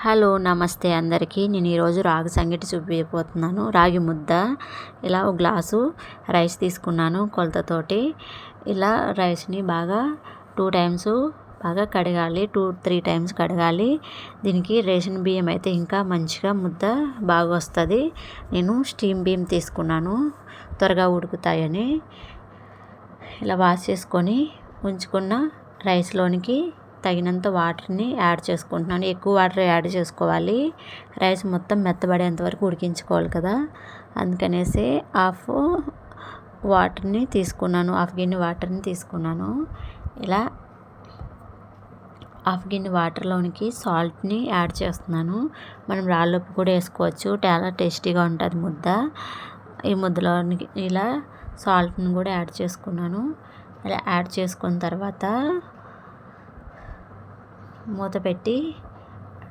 Hello నమస్తే అందరికీ. నేను ఈరోజు రాగి సంగటి చూపించబోతున్నాను. రాగి ముద్ద. ఇలా ఒక గ్లాసు రైస్ తీసుకున్నాను కొలతతోటి. ఇలా రైస్ని బాగా 2 టైమ్స్ బాగా కడగాలి. 2-3 టైమ్స్ కడగాలి. దీనికి రేషన్ బియ్యం అయితే ఇంకా మంచిగా ముద్ద బాగా వస్తుంది. నేను స్టీమ్ బియ్యం తీసుకున్నాను త్వరగా ఉడుకుతాయని. ఇలా వాష్ చేసుకొని ఉంచుకున్న రైస్లోనికి తగినంత వాటర్ని యాడ్ చేసుకుంటున్నాను. ఎక్కువ వాటర్ యాడ్ చేసుకోవాలి. రైస్ మొత్తం మెత్తబడేంత వరకు ఉడికించుకోవాలి కదా, అందుకనేసి హాఫ్ గిన్నె వాటర్ని తీసుకున్నాను. ఇలా హాఫ్ గిన్నె వాటర్లోనికి సాల్ట్ని యాడ్ చేస్తున్నాను. మనం రాళ్ళుప్పు కూడా వేసుకోవచ్చు, చాలా టేస్టీగా ఉంటుంది ముద్ద. ఈ ముద్దలోనికి ఇలా సాల్ట్ని కూడా యాడ్ చేసుకున్నాను. ఇలా యాడ్ చేసుకున్న తర్వాత మూత పెట్టి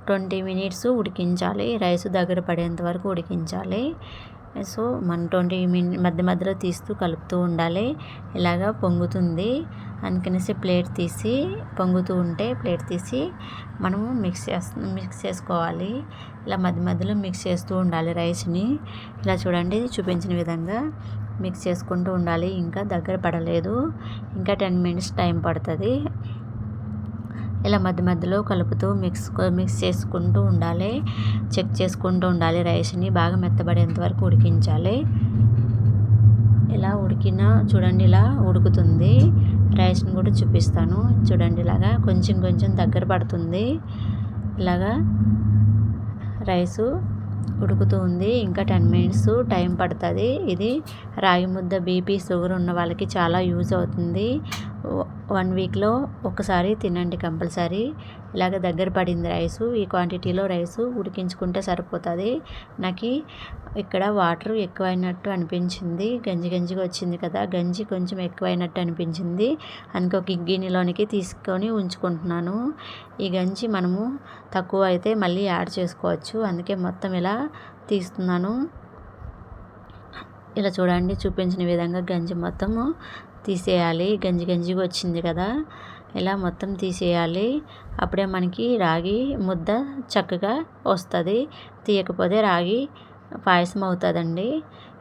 20 మినిట్స్ ఉడికించాలి. రైస్ దగ్గర పడేంత వరకు ఉడికించాలి. సో మనం 20 మధ్య మధ్యలో తీస్తూ కలుపుతూ ఉండాలి. ఇలాగా పొంగుతుంది, అందుకనేసి పొంగుతూ ఉంటే ప్లేట్ తీసి మనము మిక్స్ చేసుకోవాలి. ఇలా మధ్య మధ్యలో మిక్స్ చేస్తూ ఉండాలి రైస్ని. ఇలా చూడండి, చూపించిన విధంగా మిక్స్ చేసుకుంటూ ఉండాలి. ఇంకా దగ్గర పడలేదు, ఇంకా 10 మినిట్స్ టైం పడుతుంది. ఇలా మధ్య మధ్యలో కలుపుతూ మిక్స్ చేసుకుంటూ ఉండాలి. చెక్ చేసుకుంటూ ఉండాలి. రైస్ని బాగా మెత్తబడేంత వరకు ఉడికించాలి. ఇలా చూడండి, ఇలా ఉడుకుతుంది. రైస్ని కూడా చూపిస్తాను చూడండి. ఇలాగా కొంచెం కొంచెం దగ్గర పడుతుంది. ఇలాగా రైసు ఉడుకుతూ ఉంది. ఇంకా 10 మినిట్స్ టైం పడుతుంది. ఇది రాగి ముద్ద బీపీ షుగర్ ఉన్న వాళ్ళకి చాలా యూజ్ అవుతుంది. 1 వీక్లో ఒకసారి తినండి కంపల్సరీ. ఇలాగ దగ్గర పడింది రైసు. ఈ క్వాంటిటీలో రైసు ఉడికించుకుంటే సరిపోతుంది. నాకు ఇక్కడ వాటర్ ఎక్కువైనట్టు అనిపించింది. గంజిగా వచ్చింది కదా, గంజి కొంచెం ఎక్కువైనట్టు అనిపించింది. అందుకే ఒక గిన్నెలోనికి తీసుకొని ఉంచుకుంటున్నాను. ఈ గంజి మనము తక్కువ అయితే మళ్ళీ యాడ్ చేసుకోవచ్చు, అందుకే మొత్తం ఇలా తీస్తున్నాను. ఇలా చూడండి, చూపించిన విధంగా గంజి మొత్తము తీసేయాలి. గంజిగా వచ్చింది కదా, ఇలా మొత్తం తీసేయాలి. అప్పుడే మనకి రాగి ముద్ద చక్కగా వస్తుంది. తీయకపోతే రాగి పాయసం అవుతుందండి.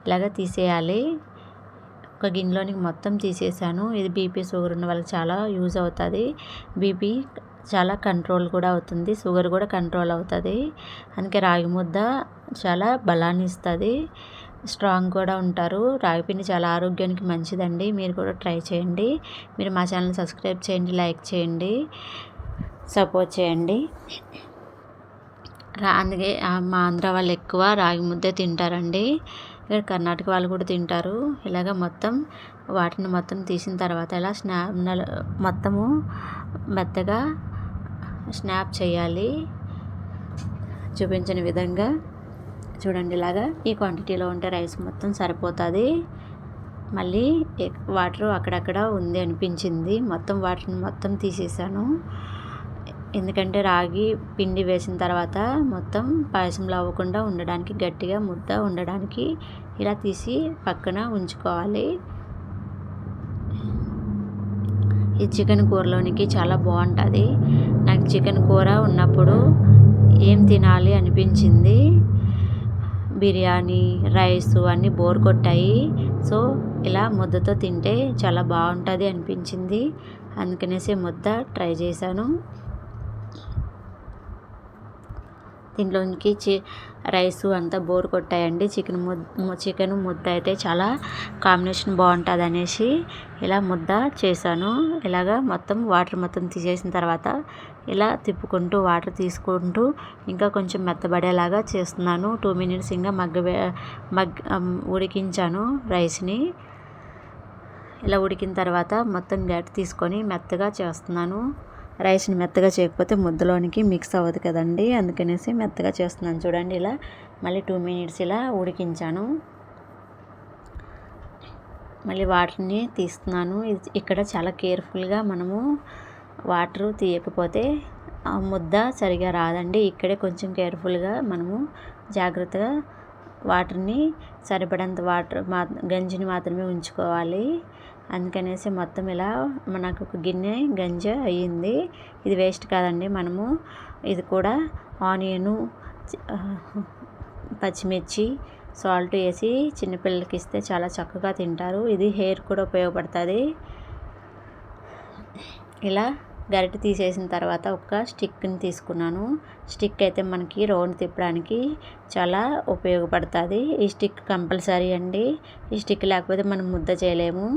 ఇలాగ తీసేయాలి. ఒక గిన్నెలోనికి మొత్తం తీసేసాను. ఇది బీపీ షుగర్ ఉన్న వాళ్ళకి చాలా యూజ్ అవుతుంది. బీపీ చాలా కంట్రోల్ కూడా అవుతుంది, షుగర్ కూడా కంట్రోల్ అవుతుంది. అందుకే రాగి ముద్ద చాలా బలాన్ని ఇస్తుంది. స్ట్రాంగ్ కూడా ఉంటారు. రాగిపిండి చాలా ఆరోగ్యానికి మంచిదండి. మీరు కూడా ట్రై చేయండి. మీరు మా ఛానల్ సబ్స్క్రైబ్ చేయండి, లైక్ చేయండి, సపోర్ట్ చేయండి. అందుకే మా ఆంధ్ర వాళ్ళు ఎక్కువ రాగి ముద్దే తింటారండి. ఇక్కడ కర్ణాటక వాళ్ళు కూడా తింటారు. ఇలాగ వాటిని మొత్తం తీసిన తర్వాత ఇలా మొత్తము మెత్తగా స్నాప్ చేయాలి. చూపించిన విధంగా చూడండి. ఇలాగా ఈ క్వాంటిటీలో ఉంటే రైస్ మొత్తం సరిపోతుంది. మళ్ళీ వాటర్ అక్కడక్కడ ఉంది అనిపించింది. వాటర్ని మొత్తం తీసేసాను. ఎందుకంటే రాగి పిండి వేసిన తర్వాత మొత్తం పాయసంలో అవ్వకుండా ఉండడానికి, గట్టిగా ముద్ద ఉండడానికి ఇలా తీసి పక్కన ఉంచుకోవాలి. ఈ చికెన్ కూరలోనికి చాలా బాగుంటుంది. నాకు చికెన్ కూర ఉన్నప్పుడు ఏం తినాలి అనిపించింది. బిర్యానీ, రైస్ అన్నీ బోర్ కొట్టాయి. సో ఇలా ముద్దతో తింటే చాలా బాగుంటుంది అనిపించింది. అందుకనేసి ముద్ద ట్రై చేశాను. దీంట్లోనికి రైసు అంతా బోర్ కొట్టాయండి. చికెన్ ముద్ద అయితే చాలా కాంబినేషన్ బాగుంటుంది అనేసి ఇలా ముద్ద చేశాను. ఇలాగా వాటర్ మొత్తం తీసేసిన తర్వాత ఇలా తిప్పుకుంటూ వాటర్ తీసుకుంటూ ఇంకా కొంచెం మెత్తబడేలాగా చేస్తున్నాను. 2 మినిట్స్ ఇంకా ఉడికించాను రైస్ని. ఇలా ఉడికిన తర్వాత మొత్తం గట్టి తీసుకొని మెత్తగా చేస్తున్నాను. రైస్ని మెత్తగా చేయకపోతే ముద్దలోనికి మిక్స్ అవ్వదు కదండి, అందుకనేసి మెత్తగా చేస్తున్నాను. చూడండి, ఇలా మళ్ళీ 2 మినిట్స్ ఇలా ఉడికించాను. మళ్ళీ వాటర్ని తీస్తున్నాను. ఇక్కడ చాలా కేర్ఫుల్గా మనము వాటర్ తీయకపోతే ముద్ద సరిగా రాదండి. ఇక్కడే కొంచెం కేర్ఫుల్గా మనము జాగ్రత్తగా వాటర్ని సరిపడంత గంజిని మాత్రమే ఉంచుకోవాలి. అందుకనేసి మొత్తం ఇలా మనకు ఒక గిన్నె గంజ అయ్యింది. ఇది వేస్ట్ కాదండి. మనము ఇది కూడా ఆనియను, పచ్చిమిర్చి, సాల్ట్ వేసి చిన్నపిల్లలకి ఇస్తే చాలా చక్కగా తింటారు. ఇది హెయిర్ కూడా ఉపయోగపడుతుంది. ఇలా గరిటె తీసేసిన తర్వాత ఒక స్టిక్ని తీసుకున్నాను. స్టిక్ అయితే మనకి రౌండ్ తిప్పడానికి చాలా ఉపయోగపడుతుంది. ఈ స్టిక్ కంపల్సరీ అండి. ఈ స్టిక్ లేకపోతే మనం ముద్ద చేయలేము.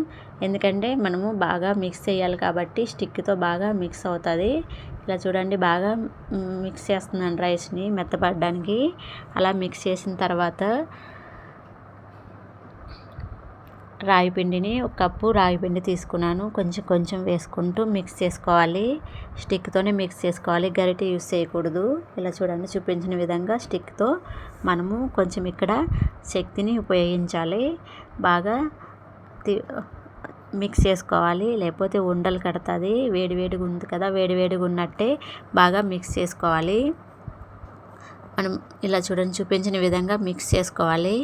ఎందుకంటే మనము బాగా మిక్స్ చేయాలి కాబట్టి స్టిక్తో బాగా మిక్స్ అవుతుంది. ఇలా చూడండి, బాగా మిక్స్ చేస్తున్నాను రైస్ని మెత్తపడడానికి. అలా మిక్స్ చేసిన తర్వాత రాగి పిండిని, ఒక కప్పు రాగి పిండి తీసుకున్నాను. కొంచెం కొంచెం వేసుకుంటూ మిక్స్ చేసుకోవాలి. స్టిక్తోనే మిక్స్ చేసుకోవాలి, గరిటె యూస్ చేయకూడదు. ఇలా చూడండి, చూపించిన విధంగా స్టిక్తో మనము కొంచెం ఇక్కడ శక్తిని ఉపయోగించాలి. బాగా మిక్స్ చేసుకోవాలి, లేకపోతే ఉండలు కడుతుంది. వేడివేడిగా ఉంది కదా, వేడివేడిగా ఉన్నట్టే బాగా మిక్స్ చేసుకోవాలి. మనం ఇలా చూడండి, చూపించిన విధంగా మిక్స్ చేసుకోవాలి,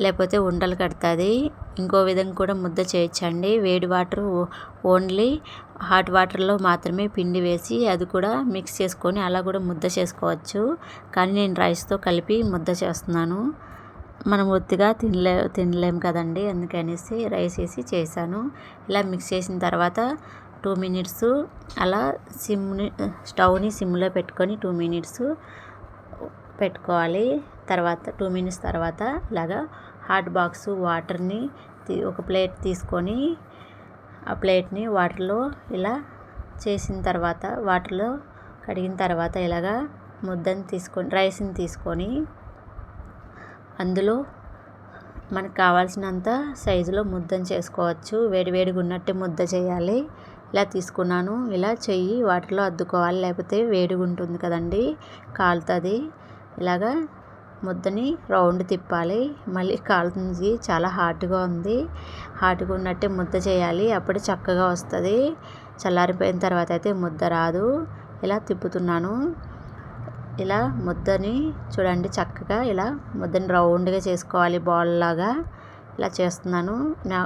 లేకపోతే ఉండలు కడుతుంది. ఇంకో విధంగా కూడా ముద్ద చేయొచ్చండి. వేడి వాటర్, ఓన్లీ హాట్ వాటర్లో మాత్రమే పిండి వేసి అది కూడా మిక్స్ చేసుకొని అలా కూడా ముద్ద చేసుకోవచ్చు. కానీ నేను రైస్తో కలిపి ముద్ద చేస్తున్నాను. మనం ఒత్తిగా తినలేం కదండి, అందుకనేసి రైస్ వేసి చేశాను. ఇలా మిక్స్ చేసిన తర్వాత 2 మినిట్స్ అలా స్టవ్ని సిమ్లో పెట్టుకొని 2 మినిట్స్ పెట్టుకోవాలి. తర్వాత 2 మినిట్స్ తర్వాత ఇలాగా హాట్ బాక్స్ వాటర్ని ఒక ప్లేట్ తీసుకొని ఆ ప్లేట్ని వాటర్లో ఇలా చేసిన తర్వాత, వాటర్లో కడిగిన తర్వాత ఇలాగా ముద్దని తీసుకొని, రైస్ని తీసుకొని అందులో మనకు కావాల్సినంత సైజులో ముద్దని చేసుకోవచ్చు. వేడివేడిగా ఉన్నట్టే ముద్ద చేయాలి. ఇలా తీసుకున్నాను. ఇలా చెయ్యి వాటర్లో అద్దుకోవాలి, లేకపోతే వేడిగా ఉంటుంది కదండి, కాలుతుంది. ఇలాగా ముద్దని రౌండ్ తిప్పాలి. మళ్ళీ కాలుతుంది, చాలా హాట్గా ఉంది. హాట్గా ఉన్నట్టే ముద్ద చేయాలి, అప్పుడు చక్కగా వస్తుంది. చల్లారిపోయిన తర్వాత అయితే ముద్ద రాదు. ఇలా తిప్పుతున్నాను. ఇలా ముద్దని చూడండి, చక్కగా ఇలా ముద్దని రౌండ్గా చేసుకోవాలి, బాల్ లాగా. ఇలా చేస్తున్నాను.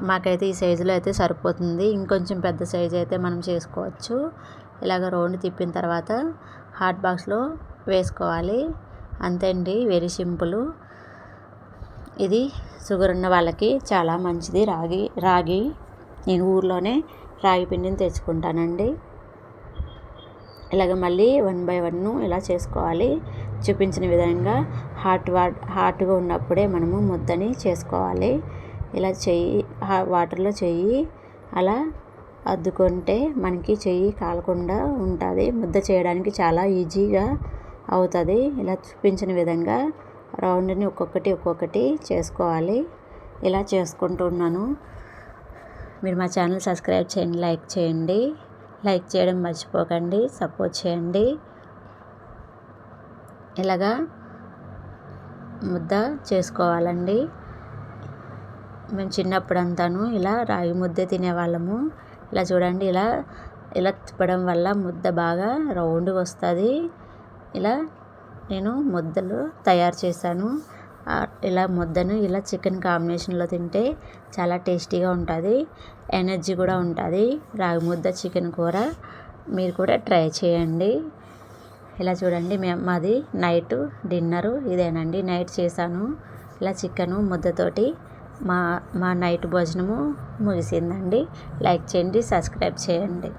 మాకైతే ఈ సైజులో అయితే సరిపోతుంది. ఇంకొంచెం పెద్ద సైజు అయితే మనం చేసుకోవచ్చు. ఇలాగ రౌండ్ తిప్పిన తర్వాత హాట్ బాక్స్లో వేసుకోవాలి. అంతే అండి, వెరీ సింపుల్. ఇది షుగర్ ఉన్న వాళ్ళకి చాలా మంచిది. రాగి నేను ఊర్లోనే రాగి పిండిని తెచ్చుకుంటానండి. ఇలాగ మళ్ళీ 1 బై 1 ఇలా చేసుకోవాలి. చూపించిన విధంగా హాట్గా ఉన్నప్పుడే మనము ముద్దని చేసుకోవాలి. ఇలా వాటర్లో చెయ్యి అలా అద్దుకుంటే మనకి చెయ్యి కాలకుండా ఉంటుంది. ముద్ద చేయడానికి చాలా ఈజీగా అవుతుంది. ఇలా చూపించిన విధంగా రౌండ్ని ఒక్కొక్కటి చేసుకోవాలి. ఇలా చేసుకుంటున్నాను. మీరు మా ఛానల్ సబ్స్క్రైబ్ చేయండి, లైక్ చేయండి. లైక్ చేయడం మర్చిపోకండి, సపోర్ట్ చేయండి. ఇలాగా ముద్ద చేసుకోవాలండి. మేము చిన్నప్పుడు అంతాను ఇలా రాగి ముద్ద తినేవాళ్ళము. ఇలా చూడండి, ఇలా తిప్పడం వల్ల ముద్ద బాగా రౌండ్గా వస్తుంది. ఇలా నేను ముద్దలు తయారు చేశాను. ఇలా ముద్దను ఇలా చికెన్ కాంబినేషన్లో తింటే చాలా టేస్టీగా ఉంటుంది, ఎనర్జీ కూడా ఉంటుంది. రాగి ముద్ద చికెన్ కూర మీరు కూడా ట్రై చేయండి. ఇలా చూడండి, మాది నైట్ డిన్నరు ఇదేనండి. నైట్ చేశాను ఇలా చికెను ముద్దతోటి. మా నైట్ భోజనము ముగిసిందండి. లైక్ చేయండి, సబ్స్క్రైబ్ చేయండి.